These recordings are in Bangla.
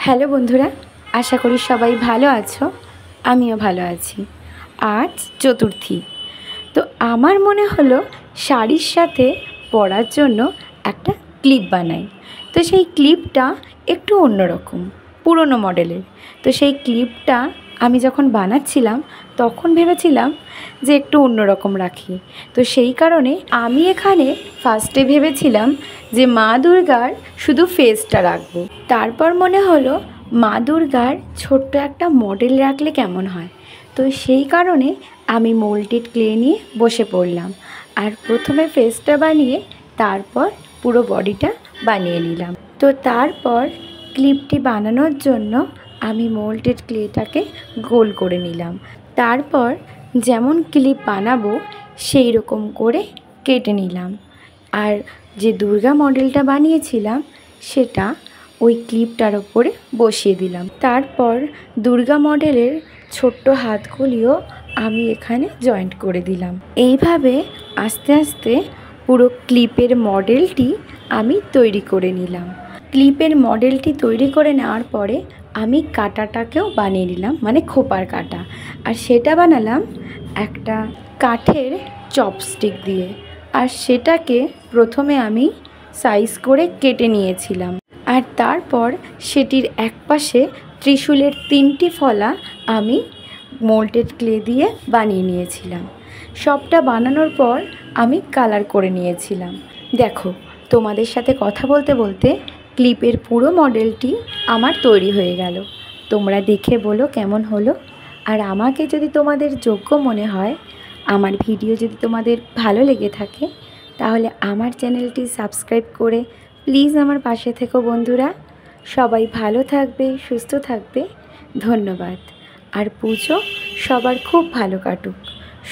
হ্যালো বন্ধুরা, আশা করি সবাই ভালো আছো। আমিও ভালো আছি। আজ চতুর্থী, তো আমার মনে হলো শাড়ির সাথে পরার জন্য একটা ক্লিপ বানাই। তো সেই ক্লিপটা একটু অন্যরকম, পুরনো মডেলের। তো সেই ক্লিপটা আমি যখন বানাচ্ছিলাম তখন ভেবেছিলাম যে একটু অন্যরকম রাখি। তো সেই কারণে আমি এখানে ফার্স্টে ভেবেছিলাম যে মা দুর্গার শুধু ফেসটা রাখবো। তারপর মনে হলো মা দুর্গার ছোট্ট একটা মডেল রাখলে কেমন হয়। তো সেই কারণে আমি মোল্ডেড ক্লে নিয়ে বসে পড়লাম আর প্রথমে ফেসটা বানিয়ে তারপর পুরো বডিটা বানিয়ে নিলাম। তো তারপর ক্লিপটি বানানোর জন্য আমি মোল্ডেড ক্লেটাকে গোল করে নিলাম। তারপর যেমন ক্লিপ বানাবো সেই রকম করে কেটে নিলাম। আর যে দুর্গা মডেলটা বানিয়েছিলাম সেটা ওই ক্লিপটার ওপরে বসিয়ে দিলাম। তারপর দুর্গা মডেলের ছোট্ট হাতগুলিও আমি এখানে জয়েন্ট করে দিলাম। এইভাবে আস্তে আস্তে পুরো ক্লিপের মডেলটি আমি তৈরি করে নিলাম। ক্লিপের মডেলটি তৈরি করে নেওয়ার পরে আমি কাঁটাটাকেও বানিয়ে নিলাম, মানে খোপার কাঁটা। আর সেটা বানালাম একটা কাঠের চপস্টিক দিয়ে। আর সেটাকে প্রথমে আমি সাইজ করে কেটে নিয়েছিলাম। আর তারপর সেটির একপাশে ত্রিশূলের 3টি ফলা আমি মোল্ডেড ক্লে দিয়ে বানিয়ে নিয়েছিলাম। সবটা বানানোর পর আমি কালার করে নিয়েছিলাম। দেখো, তোমাদের সাথে কথা বলতে বলতে ক্লিপের পুরো মডেলটি আমার তৈরি হয়ে গেল। তোমরা দেখে বলো কেমন হলো। আর আমাকে যদি তোমাদের যোগ্য মনে হয়, আমার ভিডিও যদি তোমাদের ভালো লেগে থাকে, তাহলে আমার চ্যানেলটি সাবস্ক্রাইব করে প্লিজ আমার পাশে থেকো বন্ধুরা। সবাই ভালো থাকবে, সুস্থ থাকবে। ধন্যবাদ। আর পুজো সবার খুব ভালো কাটুক।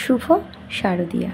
শুভ শারদিয়া।